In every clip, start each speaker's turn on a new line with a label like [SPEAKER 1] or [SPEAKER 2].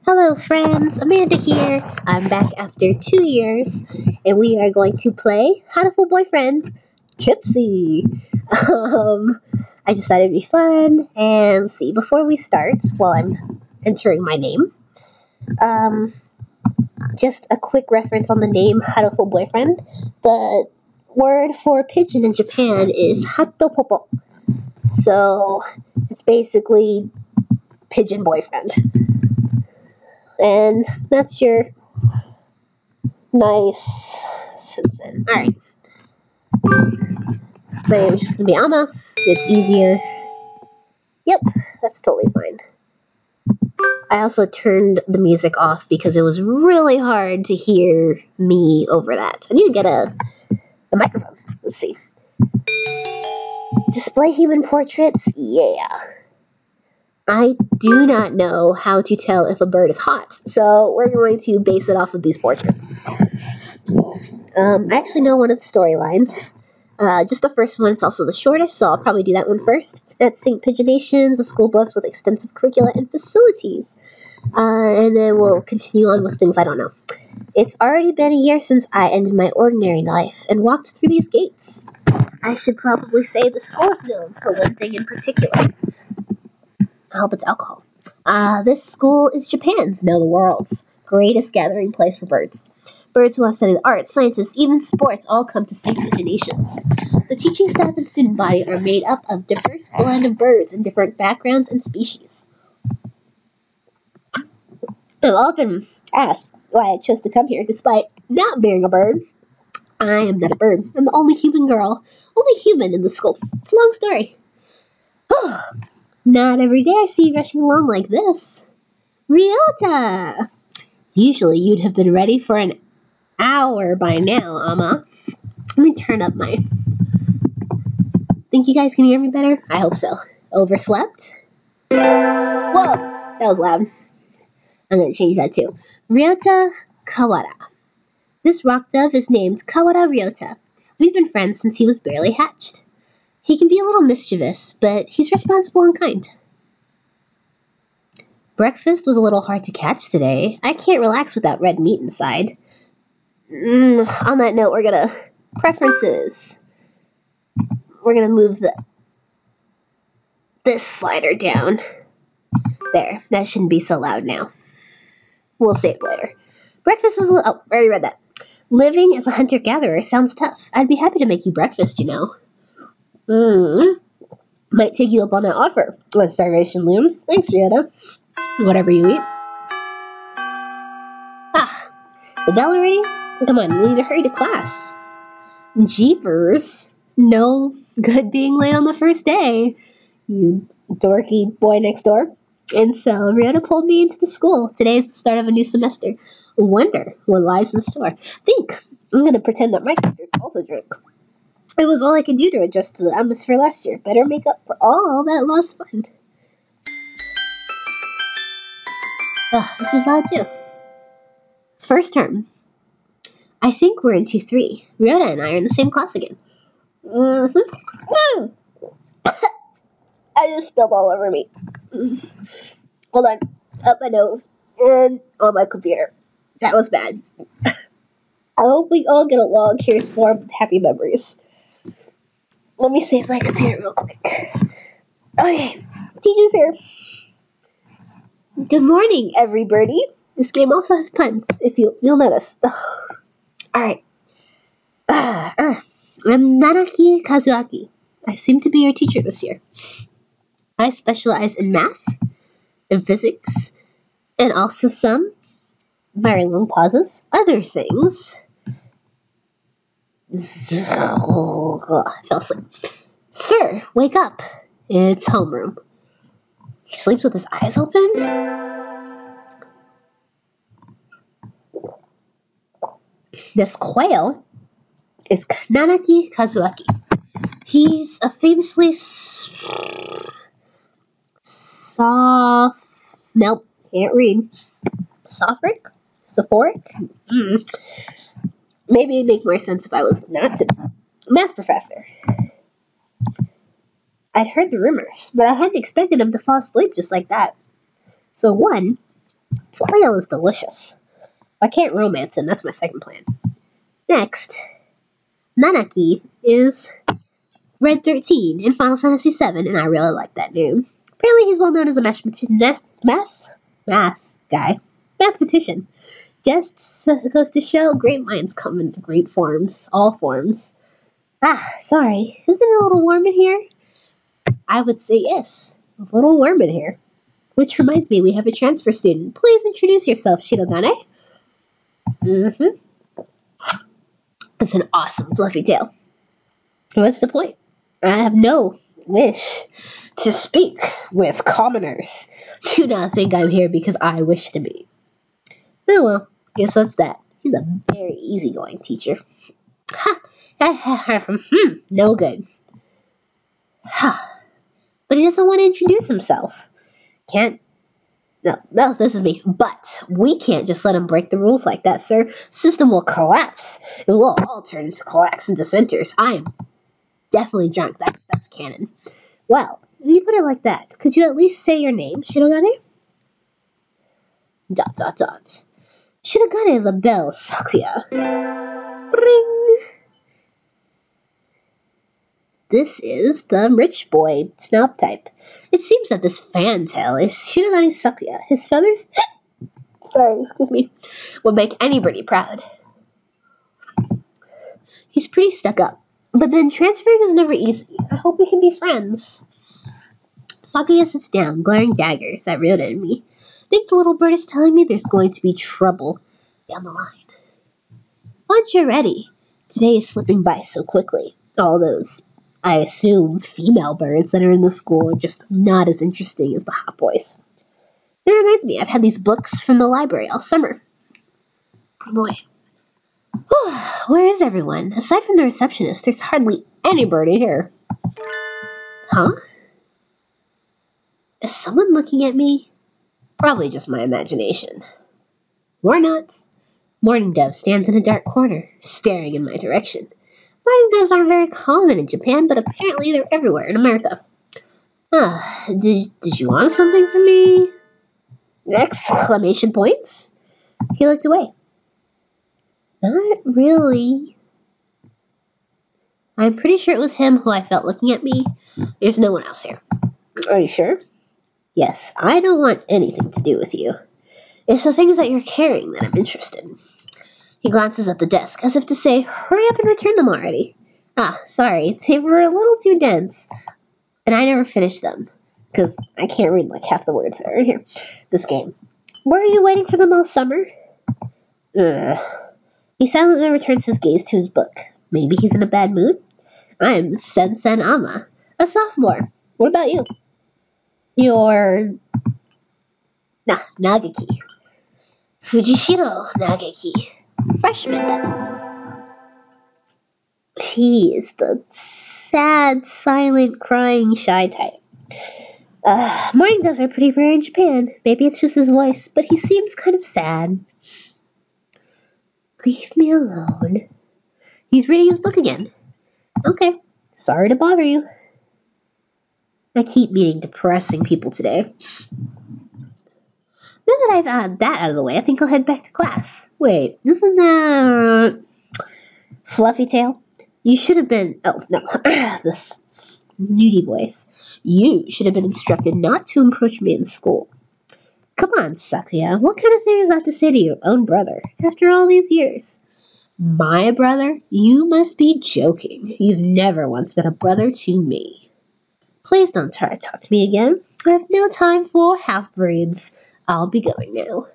[SPEAKER 1] Hello, friends. Amanda here. I'm back after 2 years, and we are going to play Hatoful Boyfriend, Tipsy. Um, I just thought it'd be fun. And let's see, before we start, while I'm entering my name, um, just a quick reference on the name Hatoful Boyfriend. The word for pigeon in Japan is Hatopopo. So it's basically pigeon boyfriend. And that's your nice Simpson. Alright. My name is just going to be Ama. It's easier. Yep, that's totally fine. I also turned the music off because it was really hard to hear me over that. I need to get a microphone. Let's see. Display human portraits? Yeah. I do not know how to tell if a bird is hot, so we're going to base it off of these portraits. I actually know one of the storylines. Just the first one. It's also the shortest, so I'll probably do that one first. That's St. Pigeonations, a school bus with extensive curricula and facilities. And then we'll continue on with things I don't know. It's already been a year since I ended my ordinary life and walked through these gates. I should probably say the school is known for one thing in particular. I hope it's alcohol. This school is Japan's, no, the world's greatest gathering place for birds. Birds who want to study the arts, sciences, even sports all come to St. Pigeonations. The teaching staff and student body are made up of diverse blend of birds in different backgrounds and species. I'm often asked why I chose to come here despite not being a bird. I am not a bird. I'm the only human girl, only human in the school. It's a long story. Not every day I see you rushing along like this. Ryota! Usually you'd have been ready for an hour by now, Ama. Let me turn up my... Think you guys can hear me better? I hope so. Overslept? Whoa! That was loud. I'm going to change that too. Ryota Kawara. This rock dove is named Kawara Ryota. We've been friends since he was barely hatched. He can be a little mischievous, but he's responsible and kind. Breakfast was a little hard to catch today. I can't relax without red meat inside. On that note, we're gonna... Preferences. We're gonna move this slider down. There. That shouldn't be so loud now. We'll save it later. Breakfast was a little... Oh, I already read that. Living as a hunter-gatherer sounds tough. I'd be happy to make you breakfast, you know. Might take you up on that offer when starvation looms. Thanks, Ryota. Whatever you eat. The bell already? Come on, we need to hurry to class. Jeepers. No good being late on the first day. You dorky boy next door. And so Ryota pulled me into the school. Today is the start of a new semester. Wonder what lies in store. Think. I'm going to pretend that my character's also drunk. It was all I could do to adjust to the atmosphere last year. Better make up for all that lost fun. This is loud too. First term. I think we're in 2-3. Ryota and I are in the same class again. I just spilled all over me. Hold on. Up my nose. And on my computer. That was bad. I hope we all get along. Here's 4 happy memories. Let me save my computer real quick. Okay, teacher's here. Good morning, everybody. This game also has puns, if you'll notice. Alright. I'm Nanaki Kazuaki. I seem to be your teacher this year. I specialize in math and physics, and also some, very long pauses, other things. I fell asleep. Sir, wake up. It's homeroom. He sleeps with his eyes open? This quail is Nanaki Kazuaki. He's a famously nope, can't read. Sophoric? Maybe it'd make more sense if I was not a math professor. I'd heard the rumors, but I hadn't expected him to fall asleep just like that. So 1 Quail is delicious. I can't romance him, that's my second plan. Next, Nanaki is Red 13 in Final Fantasy VII, and I really like that name. Apparently he's well known as a mathematician. Just goes to show great minds come into great forms, all forms. Sorry, isn't it a little warm in here? I would say yes, a little warm in here. Which reminds me, we have a transfer student. Please introduce yourself, Shirogane. It's an awesome fluffy tail. What's the point? I have no wish to speak with commoners. Do not think I'm here because I wish to be. Oh well, guess that's that. He's a very easygoing teacher. No good. But he doesn't want to introduce himself. No, this is me. But we can't just let him break the rules like that, sir. System will collapse. And we'll all turn into collapsing dissenters. I am definitely drunk. That's canon. Well, when you put it like that, could you at least say your name, Shirogane? ... Shirogane the Bell Sakuya. Ring! This is the rich boy snob type. It seems that this fantail is Shirogane Sakuya. His feathers, would make anybody proud. He's pretty stuck up. But then transferring is never easy. I hope we can be friends. Sakuya sits down, glaring daggers at Ryota and me. I think the little bird is telling me there's going to be trouble down the line. Once you're ready. Today is slipping by so quickly. All those, I assume, female birds that are in the school are just not as interesting as the hot boys. It reminds me, I've had these books from the library all summer. Put them away. Where is everyone? Aside from the receptionist, there's hardly anybody here. Huh? Is someone looking at me? Probably just my imagination. Or not. Morning Dove stands in a dark corner, staring in my direction. Morning doves aren't very common in Japan, but apparently they're everywhere in America. Did you want something from me? Exclamation points. He looked away. Not really. I'm pretty sure it was him who I felt looking at me. There's no one else here. Are you sure? Yes, I don't want anything to do with you. It's the things that you're carrying that I'm interested in. He glances at the desk, as if to say, hurry up and return them already. Sorry, they were a little too dense, and I never finished them, because I can't read like half the words that are in here. This game. Were you waiting for them all summer? He silently returns his gaze to his book. Maybe he's in a bad mood? I'm Sensen Ama, a sophomore. What about you? You're... Nagaki. Fujishiro Nagaki. Freshman. He is the sad, silent, crying, shy type. Morning doves are pretty rare in Japan. Maybe it's just his voice, but he seems kind of sad. Leave me alone. He's reading his book again. Okay, sorry to bother you. I keep meeting depressing people today. Now that I've had that out of the way, I think I'll head back to class. Wait, isn't that... Fluffy tail? You should have been... Oh, no. This snooty voice. You should have been instructed not to approach me in school. Come on, Sakuya. What kind of thing is that to say to your own brother after all these years? My brother? You must be joking. You've never once been a brother to me. Please don't try to talk to me again. I have no time for half-breeds. I'll be going now.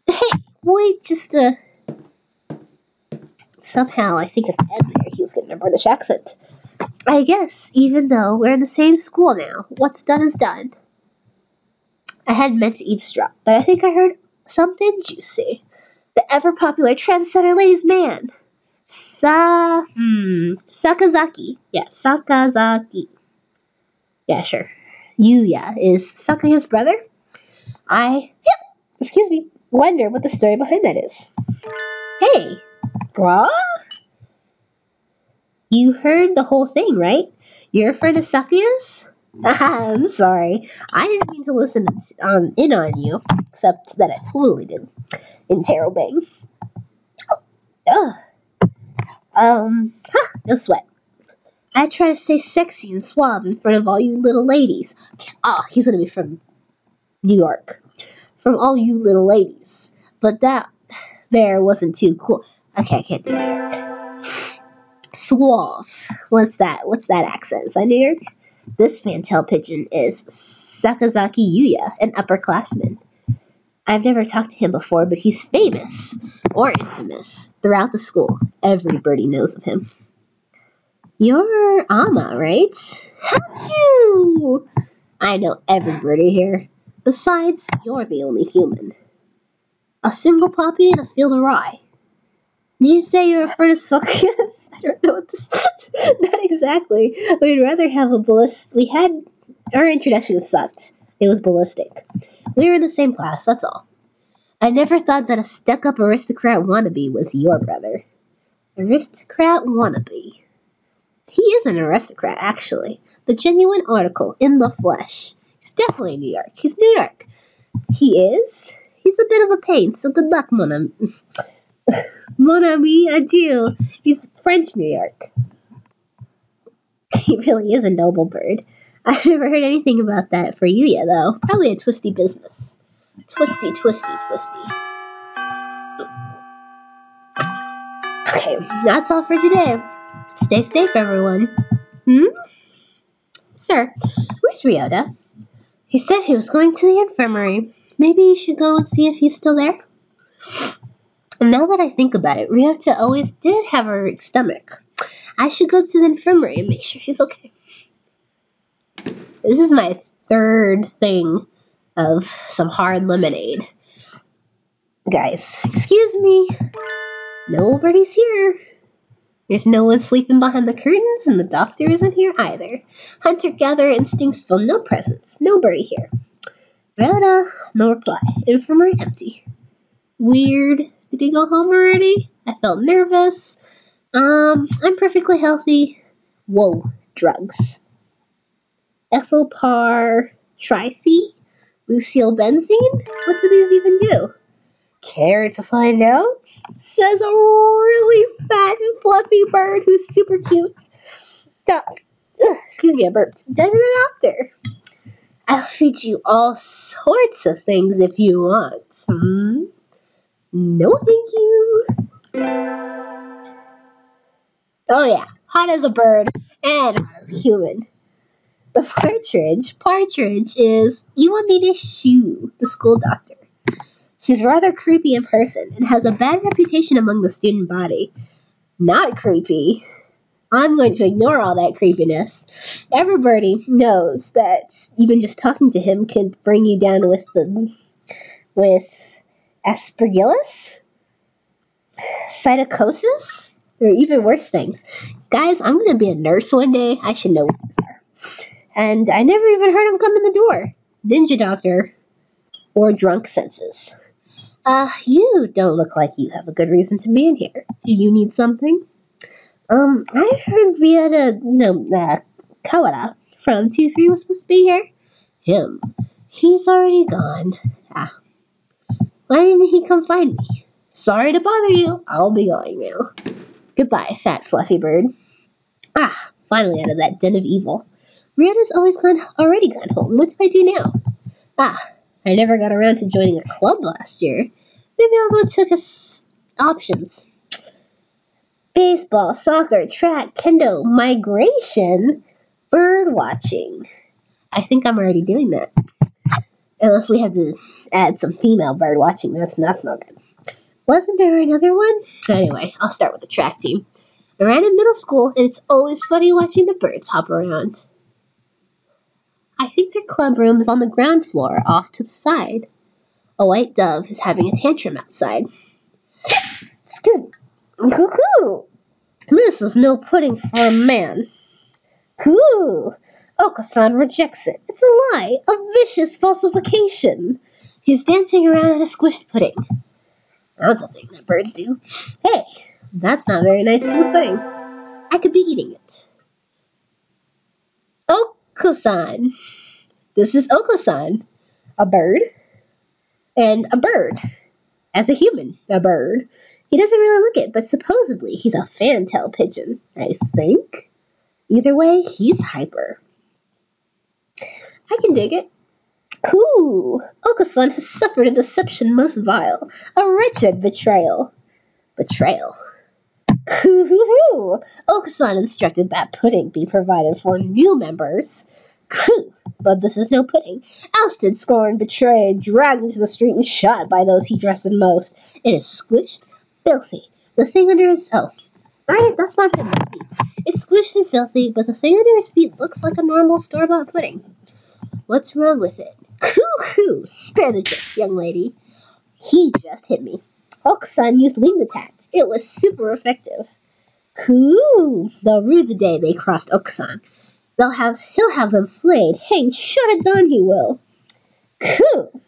[SPEAKER 1] Hey, wait just a... Somehow I think of Ed there. He was getting a British accent. I guess, even though we're in the same school now, what's done is done. I hadn't meant to eavesdrop, but I think I heard something juicy. The ever-popular trendsetter ladies' man. Sakazaki. Yeah, Sakazaki. Yeah, sure. Yuya is Sakuya's brother? Wonder what the story behind that is. Hey, Gra? You heard the whole thing, right? You're a friend of Sakuya's? I'm sorry. I didn't mean to listen in on you, except that I totally did. Interrobang. Ugh. No sweat. I try to stay sexy and suave in front of all you little ladies. Oh, he's gonna be from New York. From all you little ladies. But that there wasn't too cool. Okay, I can't do New York. Suave. What's that? What's that accent? Is that New York? This fantail pigeon is Sakazaki Yuya, an upperclassman. I've never talked to him before, but he's famous, or infamous, throughout the school. Everybody knows of him. You're Ama, right? How'd you? I know everybody here. Besides, you're the only human. A single poppy in a field of rye. Did you say you're afraid of succubus? I don't know what this not exactly. We'd rather have a ballist. Our introduction sucked. It was ballistic. We were in the same class, that's all. I never thought that a stuck-up aristocrat wannabe was your brother. Aristocrat wannabe. He is an aristocrat, actually. The genuine article, in the flesh. He's definitely New York. He's New York. He is? He's a bit of a pain, so good luck, mon ami. Mon ami, adieu. He's French New York. He really is a noble bird. I've never heard anything about that for Yuya, though. Probably a twisty business. Twisty, twisty, twisty. Okay, that's all for today. Stay safe, everyone. Sir, where's Ryota? He said he was going to the infirmary. Maybe you should go and see if he's still there? And now that I think about it, Ryota always did have a weak stomach. I should go to the infirmary and make sure she's okay. This is my third thing of some hard lemonade. Guys, excuse me. Nobody's here. There's no one sleeping behind the curtains, and the doctor isn't here either. Hunter-gatherer instincts feel no presence. Nobody here. Rhoda, no reply. Infirmary empty. Weird. Did he go home already? I felt nervous. I'm perfectly healthy. Whoa, drugs. Ethylpar Triphe? Lucille benzene? What do these even do? Care to find out? Says a really fat and fluffy bird who's super cute. Excuse me, I burped. Then a doctor. I'll feed you all sorts of things if you want. No, thank you. Oh yeah, hot as a bird and hot as a human. The Partridge is, you want me to shoo, the school doctor. She's rather creepy in person and has a bad reputation among the student body. Not creepy. I'm going to ignore all that creepiness. Everybody knows that even just talking to him can bring you down with aspergillus, psittacosis, or even worse things. Guys, I'm going to be a nurse one day. I should know what these are. And I never even heard him come in the door. Ninja doctor or drunk senses. You don't look like you have a good reason to be in here. Do you need something? I heard Ryota, Kawada from 2-3 was supposed to be here. Him. He's already gone. Why didn't he come find me? Sorry to bother you. I'll be going now. Goodbye, fat fluffy bird. Finally out of that den of evil. Ryota's already gone home. What do I do now? I never got around to joining a club last year. Maybe I'll go check his options. Baseball, soccer, track, kendo, migration, bird watching. I think I'm already doing that. Unless we have to add some female bird watching. That's not good. Wasn't there another one? Anyway, I'll start with the track team. I ran in middle school, and it's always funny watching the birds hop around. I think their club room is on the ground floor, off to the side. A white dove is having a tantrum outside. Excuse me. Cuckoo! This is no pudding for a man. Coo! Okasan rejects it. It's a lie, a vicious falsification. He's dancing around in a squished pudding. That's a thing that birds do. Hey, that's not very nice to the pudding. I could be eating it. Oh, Oko-san. This is Oko-san. A bird. And a bird. As a human, a bird. He doesn't really look it, but supposedly he's a fantail pigeon, I think. Either way, he's hyper. I can dig it. Cool. Oko-san has suffered a deception most vile. A wretched betrayal. Betrayal. Hoo-hoo-hoo! Oko-san instructed that pudding be provided for new members. But this is no pudding. Ousted, scorned, betrayed, dragged into the street and shot by those he trusted most. It is squished, filthy. The thing under his... Oh. Alright, that's not him. That's me. It's squished and filthy, but the thing under his feet looks like a normal store-bought pudding. What's wrong with it? Coo-coo! Spare the gist, young lady. He just hit me. Oko-san used wing attacks. It was super effective. Cool! They'll rue the day they crossed Oko-san. He'll have them flayed, hanged, shot at dawn he will. Cool!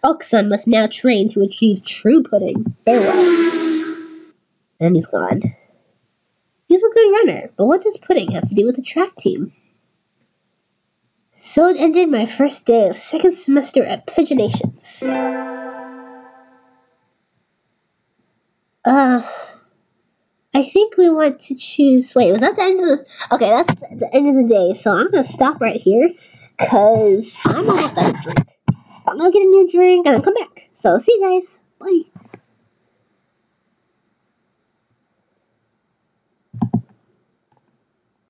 [SPEAKER 1] Oko-san must now train to achieve true pudding. Farewell. And he's gone. He's a good runner, but what does pudding have to do with the track team? So it ended my first day of second semester at Pigeonations. I think we want to choose... Wait, was that the end of the... Okay, that's the end of the day, so I'm going to stop right here, because I'm almost out of drink. So I'm going to get a new drink and then come back. So, see you guys. Bye.